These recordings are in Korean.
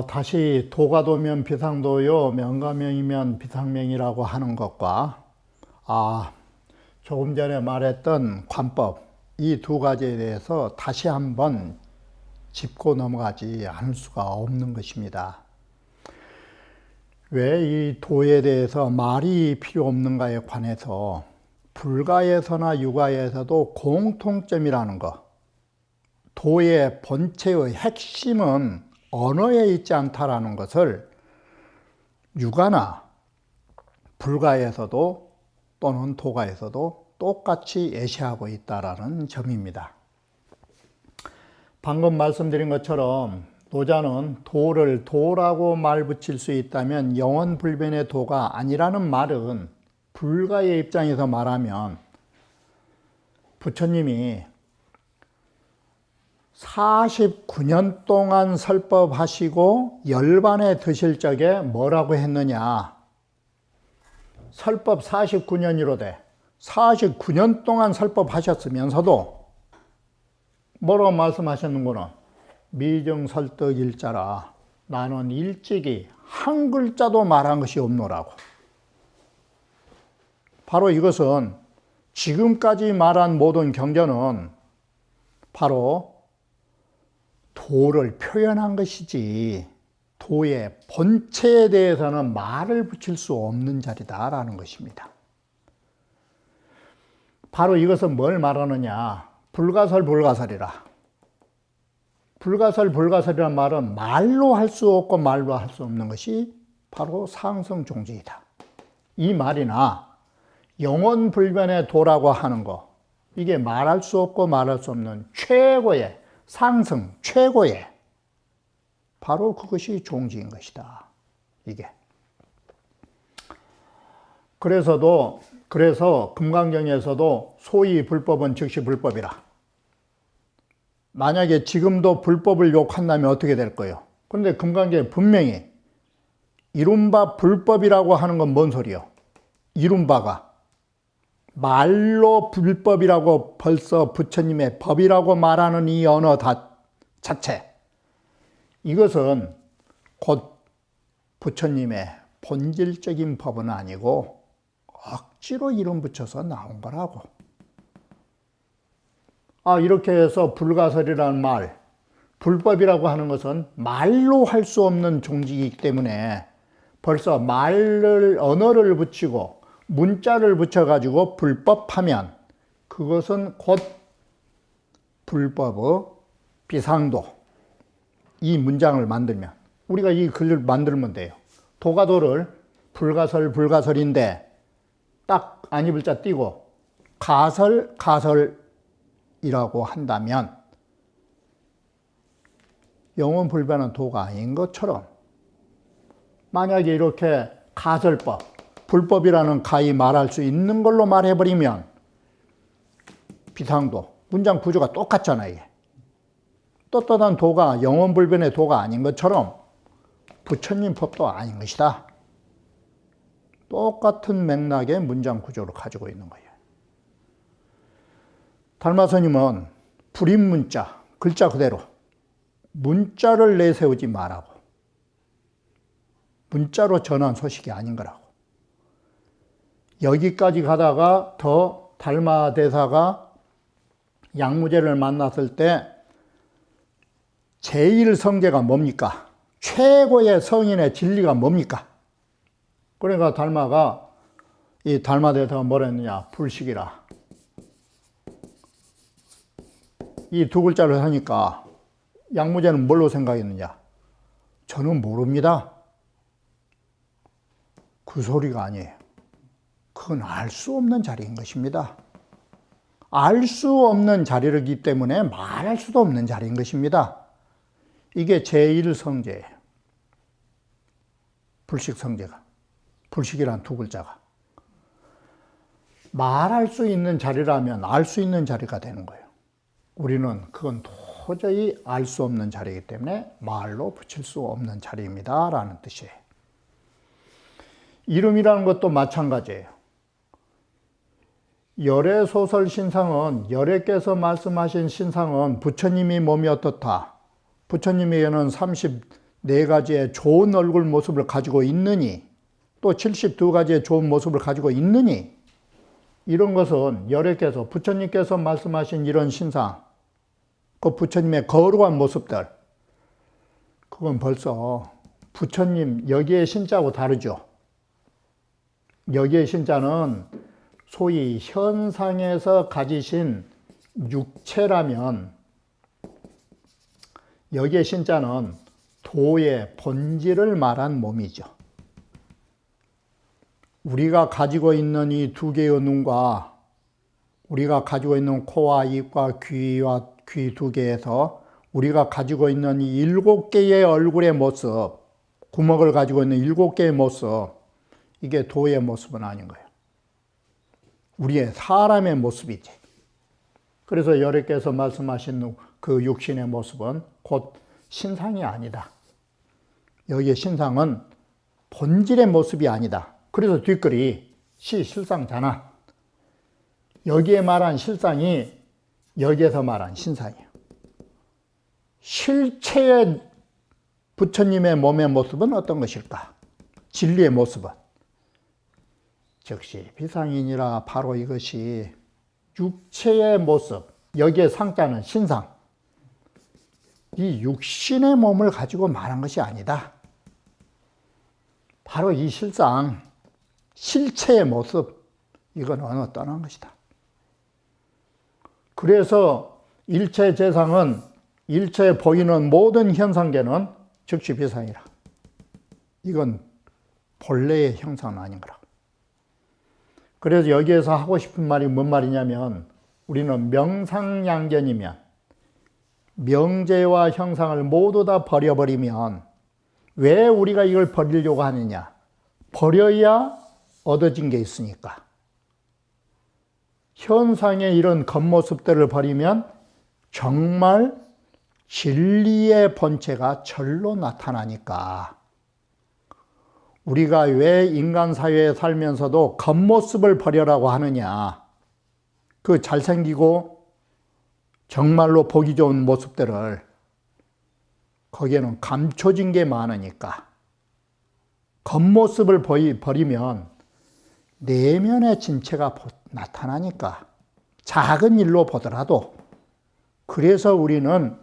다시 도가 도면 비상도요, 명가명이면 비상명이라고 하는 것과 조금 전에 말했던 관법, 이 두 가지에 대해서 다시 한번 짚고 넘어가지 않을 수가 없는 것입니다. 왜 이 도에 대해서 말이 필요 없는가에 관해서 불가에서나 유가에서도 공통점이라는 것, 도의 본체의 핵심은 언어에 있지 않다라는 것을 유가나 불가에서도 또는 도가에서도 똑같이 예시하고 있다라는 점입니다. 방금 말씀드린 것처럼 노자는 도를 도라고 말 붙일 수 있다면 영원불변의 도가 아니라는 말은 불가의 입장에서 말하면 부처님이 49년 동안 설법하시고 열반에 드실 적에 뭐라고 했느냐. 설법 49년이로되 49년 동안 설법하셨으면서도 뭐라고 말씀하셨는구나. 미정설득일자라 나는 일찍이 한 글자도 말한 것이 없노라고. 바로 이것은 지금까지 말한 모든 경전은 바로 도를 표현한 것이지 도의 본체에 대해서는 말을 붙일 수 없는 자리다라는 것입니다. 바로 이것은 뭘 말하느냐. 불가설불가설이라. 불가설불가설이란 말은 말로 할 수 없고 말로 할 수 없는 것이 바로 상승종지이다. 이 말이나 영원불변의 도라고 하는 것, 이게 말할 수 없고 말할 수 없는 최고의 상승, 최고의 바로 그것이 종지인 것이다. 이게. 그래서 금강경에서도 소위 불법은 즉시 불법이라. 만약에 지금도 불법을 욕한다면 어떻게 될 거예요? 그런데 금강경에 분명히 이른바 불법이라고 하는 건 뭔 소리요? 이른바가 말로 불법이라고 벌써 부처님의 법이라고 말하는 이 언어 자체, 이것은 곧 부처님의 본질적인 법은 아니고 억지로 이름 붙여서 나온 거라고. 이렇게 해서 불가설이라는 말, 불법이라고 하는 것은 말로 할 수 없는 종지이기 때문에 벌써 언어를 붙이고 문자를 붙여가지고 불법하면 그것은 곧 불법의 비상도. 이 문장을 만들면, 우리가 이 글을 만들면 돼요. 도가도를 불가설인데 딱 안입을자 띄고 가설이라고 한다면 영원불변한 도가 아닌 것처럼, 만약에 이렇게 가설법, 불법이라는 가히 말할 수 있는 걸로 말해버리면 비상도, 문장 구조가 똑같잖아요. 이게. 떳떳한 도가 영원불변의 도가 아닌 것처럼 부처님 법도 아닌 것이다. 똑같은 맥락의 문장 구조를 가지고 있는 거예요. 달마스님은 불인문자, 글자 그대로 문자를 내세우지 말라고. 문자로 전한 소식이 아닌 거라고. 여기까지 가다가 더 달마대사가 양무제를 만났을 때 제1성제가 뭡니까? 최고의 성인의 진리가 뭡니까? 그러니까 달마가, 이 달마대사가 뭐라 했느냐? 불식이라. 이 두 글자를 하니까 양무제는 뭘로 생각했느냐? 저는 모릅니다. 그 소리가 아니에요. 그건 알 수 없는 자리인 것입니다. 알 수 없는 자리이기 때문에 말할 수도 없는 자리인 것입니다. 이게 제1성제예요. 불식성제가. 불식이란 두 글자가. 말할 수 있는 자리라면 알 수 있는 자리가 되는 거예요. 우리는 그건 도저히 알 수 없는 자리이기 때문에 말로 붙일 수 없는 자리입니다 라는 뜻이에요. 이름이라는 것도 마찬가지예요. 열애소설 신상은, 열애께서 말씀하신 신상은 부처님이 몸이 어떻다, 부처님에게는 34가지의 좋은 얼굴 모습을 가지고 있느니, 또 72가지의 좋은 모습을 가지고 있느니, 이런 것은 열애께서, 부처님께서 말씀하신 이런 신상, 그 부처님의 거룩한 모습들, 그건 벌써 부처님 여기에 신자하고 다르죠. 여기에 신자는 소위 현상에서 가지신 육체라면, 여기에 신자는 도의 본질을 말한 몸이죠. 우리가 가지고 있는 이 두 개의 눈과 우리가 가지고 있는 코와 입과 귀와 귀 두 개에서 우리가 가지고 있는 이 7개의 얼굴의 모습, 구멍을 가지고 있는 7개의 모습, 이게 도의 모습은 아닌 거예요. 우리의 사람의 모습이지. 그래서 열애께서 말씀하신 그 육신의 모습은 곧 신상이 아니다. 여기의 신상은 본질의 모습이 아니다. 그래서 뒷글이 실상자나, 여기에 말한 실상이 여기에서 말한 신상이에요. 실체의 부처님의 몸의 모습은 어떤 것일까? 진리의 모습은 즉시 비상이니라. 바로 이것이 육체의 모습, 여기에 상자는 신상, 이 육신의 몸을 가지고 말한 것이 아니다. 바로 이 실상, 실체의 모습, 이건 어느 떠난 것이다. 그래서 일체 재상은, 일체에 보이는 모든 현상계는 즉시 비상이라. 이건 본래의 형상은 아닌 거라. 그래서 여기에서 하고 싶은 말이 뭔 말이냐면, 우리는 명상양견이면 명제와 형상을 모두 다 버려버리면, 왜 우리가 이걸 버리려고 하느냐? 버려야 얻어진 게 있으니까. 현상의 이런 겉모습들을 버리면 정말 진리의 본체가 절로 나타나니까. 우리가 왜 인간 사회에 살면서도 겉모습을 버려라고 하느냐? 그 잘생기고 정말로 보기 좋은 모습들을, 거기에는 감춰진 게 많으니까. 겉모습을 버리면 내면의 진체가 나타나니까. 작은 일로 보더라도. 그래서 우리는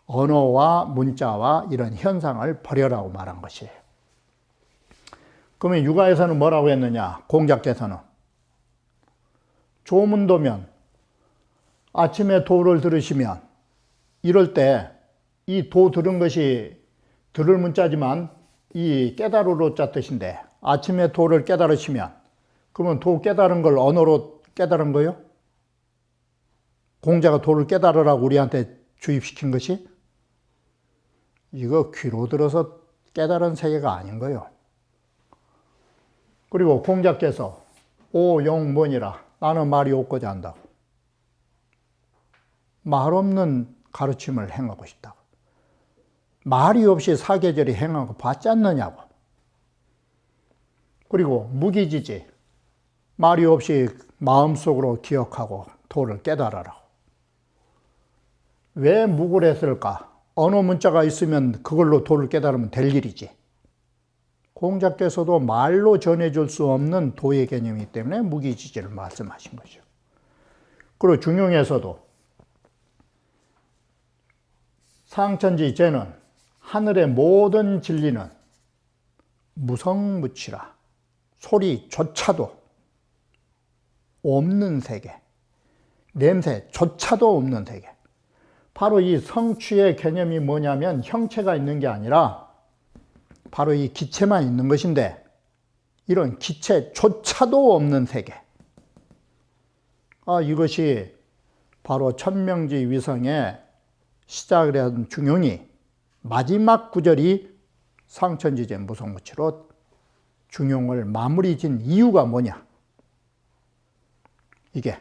언어와 문자와 이런 현상을 버려라고 말한 것이에요. 그러면 유가에서는 뭐라고 했느냐? 공자께서는 조문도면, 아침에 도를 들으시면, 이럴 때 이 도 들은 것이 들을 문자지만 이 깨달으로 자 뜻인데, 아침에 도를 깨달으시면, 그러면 도 깨달은 걸 언어로 깨달은 거요? 공자가 도를 깨달으라고 우리한테 주입시킨 것이? 이거 귀로 들어서 깨달은 세계가 아닌 거예요. 그리고 공자께서 오용문이라, 나는 말이 없고자 한다고. 말 없는 가르침을 행하고 싶다고. 말이 없이 사계절이 행하고 봤지 않느냐고. 그리고 무기지지, 말이 없이 마음속으로 기억하고 도를 깨달으라고. 왜 무구를 했을까? 언어 문자가 있으면 그걸로 도를 깨달으면 될 일이지. 공자께서도 말로 전해줄 수 없는 도의 개념이기 때문에 무기지지를 말씀하신 거죠. 그리고 중용에서도 상천지 제는 하늘의 모든 진리는 무성무치라. 소리조차도 없는 세계, 냄새조차도 없는 세계. 바로 이 성취의 개념이 뭐냐면 형체가 있는 게 아니라 바로 이 기체만 있는 것인데, 이런 기체조차도 없는 세계. 이것이 바로 천명지 위성의 시작을 한 중용이 마지막 구절이 상천지제 무성무치로 중용을 마무리 진 이유가 뭐냐? 이게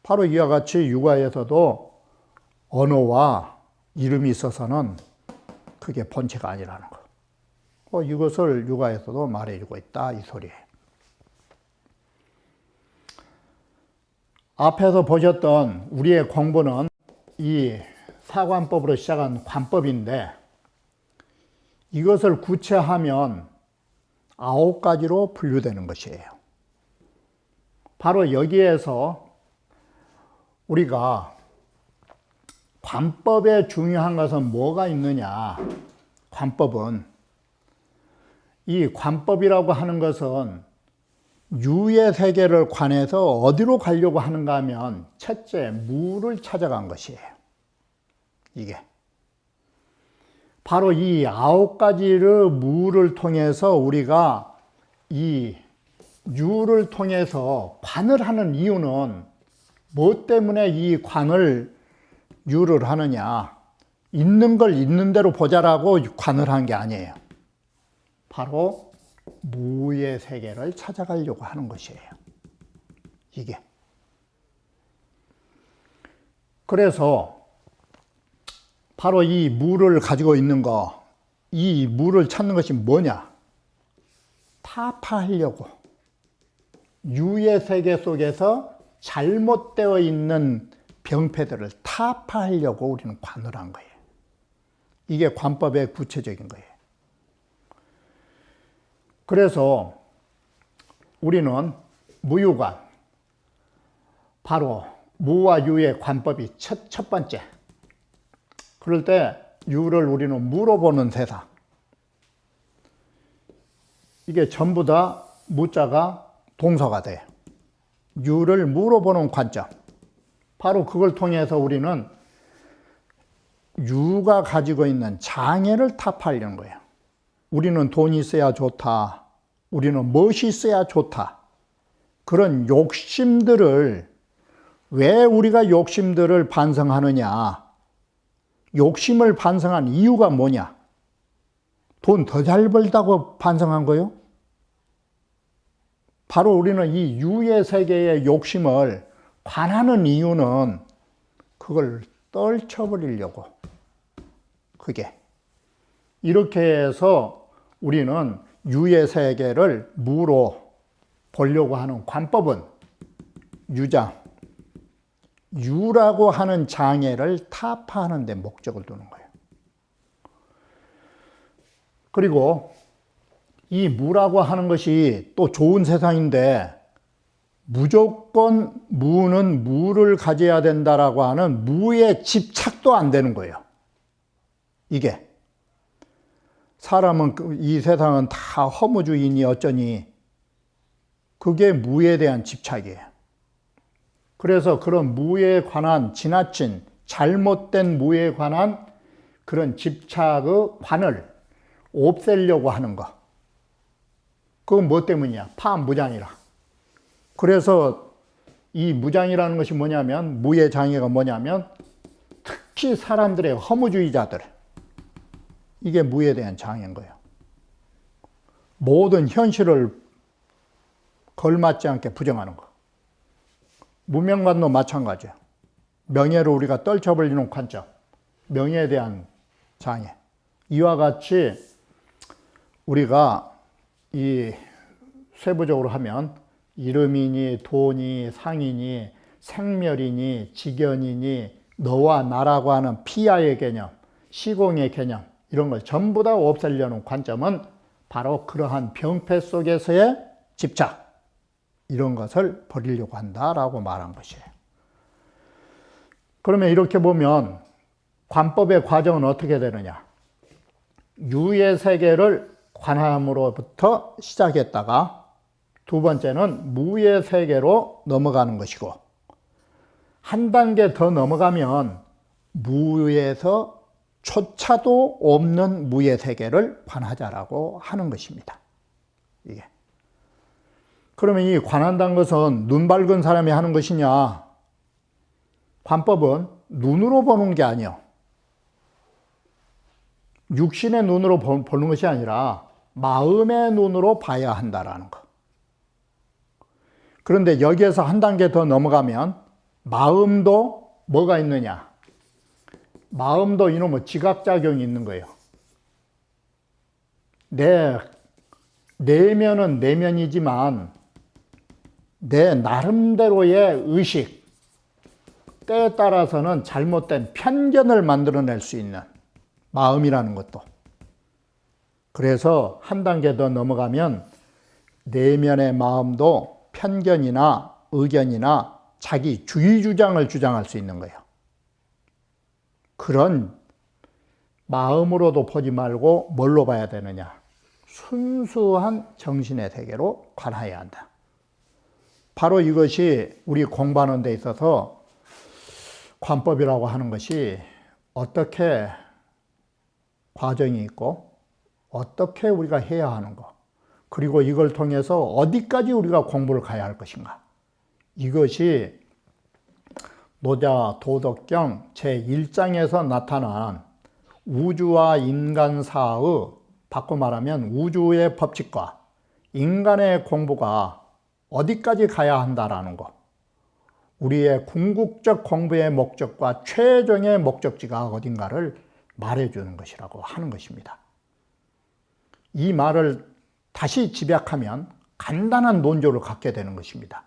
바로 이와 같이 육아에서도 언어와 이름이 있어서는 그게 본체가 아니라는 거. 이것을 육아에서도 말해주고 있다 이 소리예요. 앞에서 보셨던 우리의 공부는 이 사관법으로 시작한 관법인데 이것을 구체하면 9가지로 분류되는 것이에요. 바로 여기에서 우리가 관법에 중요한 것은 뭐가 있느냐. 관법은 이 관법이라고 하는 것은 유의 세계를 관해서 어디로 가려고 하는가 하면 첫째 무를 찾아간 것이에요. 이게 바로 이 9가지의 무를 통해서 우리가 이 유를 통해서 관을 하는 이유는 뭐 때문에 이 관을 유를 하느냐. 있는 걸 있는 대로 보자라고 관을 한 게 아니에요. 바로 무의 세계를 찾아가려고 하는 것이에요. 이게. 그래서 바로 이 무를 가지고 있는 거, 이 무를 찾는 것이 뭐냐? 타파하려고. 유의 세계 속에서 잘못되어 있는 병폐들을 타파하려고 우리는 관을 한 거예요. 이게 관법의 구체적인 거예요. 그래서 우리는 무유관, 바로 무와 유의 관법이 첫 번째. 그럴 때 유를 우리는 물어보는 세상. 이게 전부 다 무자가 동서가 돼요. 유를 물어보는 관점. 바로 그걸 통해서 우리는 유가 가지고 있는 장애를 타파하려는 거예요. 우리는 돈이 있어야 좋다. 우리는 무엇이 있어야 좋다. 그런 욕심들을, 왜 우리가 욕심들을 반성하느냐. 욕심을 반성한 이유가 뭐냐? 돈 더 잘 벌다고 반성한 거요? 바로 우리는 이 유의 세계의 욕심을 관하는 이유는 그걸 떨쳐버리려고. 그게. 이렇게 해서 우리는 유의 세계를 무로 보려고 하는 관법은 유장, 유라고 하는 장애를 타파하는 데 목적을 두는 거예요. 그리고 이 무라고 하는 것이 또 좋은 세상인데 무조건 무는 무를 가져야 된다라고 하는 무의 집착도 안 되는 거예요. 이게. 사람은 이 세상은 다 허무주의니 어쩌니 그게 무에 대한 집착이에요. 그래서 그런 무에 관한 지나친 잘못된 무에 관한 그런 집착의 관을 없애려고 하는 거. 그건 뭐 때문이야? 파무장이라. 그래서 이 무장이라는 것이 뭐냐면, 무의 장애가 뭐냐면 특히 사람들의 허무주의자들, 이게 무에 대한 장애인 거예요. 모든 현실을 걸맞지 않게 부정하는 거. 무명관도 마찬가지예요. 명예를 우리가 떨쳐버리는 관점, 명예에 대한 장애. 이와 같이 우리가 이 세부적으로 하면 이름이니 돈이 상이니 생멸이니 직연이니 너와 나라고 하는 피아의 개념, 시공의 개념, 이런 걸 전부 다 없애려는 관점은 바로 그러한 병폐 속에서의 집착, 이런 것을 버리려고 한다라고 말한 것이에요. 그러면 이렇게 보면 관법의 과정은 어떻게 되느냐? 유의 세계를 관함으로부터 시작했다가 두 번째는 무의 세계로 넘어가는 것이고, 한 단계 더 넘어가면 무에서 조차도 없는 무의 세계를 관하자라고 하는 것입니다. 이게. 그러면 이 관한다는 것은 눈 밝은 사람이 하는 것이냐? 관법은 눈으로 보는 게 아니요. 육신의 눈으로 보는 것이 아니라 마음의 눈으로 봐야 한다라는 거. 그런데 여기에서 한 단계 더 넘어가면 마음도 뭐가 있느냐? 마음도 이놈의 지각작용이 있는 거예요. 내 내면은 내면이지만 내 나름대로의 의식, 때에 따라서는 잘못된 편견을 만들어낼 수 있는 마음이라는 것도. 그래서 한 단계 더 넘어가면 내면의 마음도 편견이나 의견이나 자기 주의 주장을 주장할 수 있는 거예요. 그런 마음으로도 보지 말고 뭘로 봐야 되느냐? 순수한 정신의 세계로 관하여야 한다. 바로 이것이 우리 공부하는 데 있어서 관법이라고 하는 것이 어떻게 과정이 있고 어떻게 우리가 해야 하는 것, 그리고 이걸 통해서 어디까지 우리가 공부를 가야 할 것인가. 이것이 노자 도덕경 제1장에서 나타난 우주와 인간사의, 바꿔 말하면 우주의 법칙과 인간의 공부가 어디까지 가야 한다라는 것, 우리의 궁극적 공부의 목적과 최종의 목적지가 어딘가를 말해주는 것이라고 하는 것입니다. 이 말을 다시 집약하면 간단한 논조를 갖게 되는 것입니다.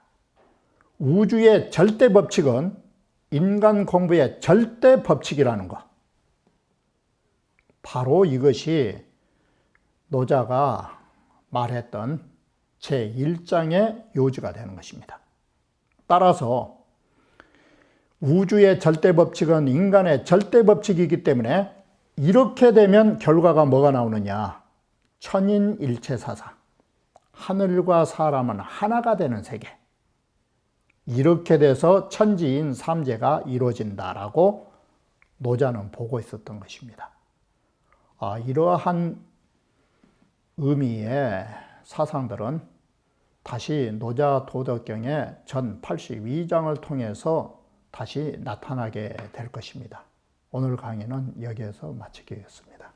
우주의 절대 법칙은 인간 공부의 절대 법칙이라는 것. 바로 이것이 노자가 말했던 제1장의 요지가 되는 것입니다. 따라서 우주의 절대 법칙은 인간의 절대 법칙이기 때문에 이렇게 되면 결과가 뭐가 나오느냐? 천인일체사상, 하늘과 사람은 하나가 되는 세계. 이렇게 돼서 천지인 삼재가 이루어진다라고 노자는 보고 있었던 것입니다. 이러한 의미의 사상들은 다시 노자 도덕경의 전 82장을 통해서 다시 나타나게 될 것입니다. 오늘 강의는 여기에서 마치겠습니다.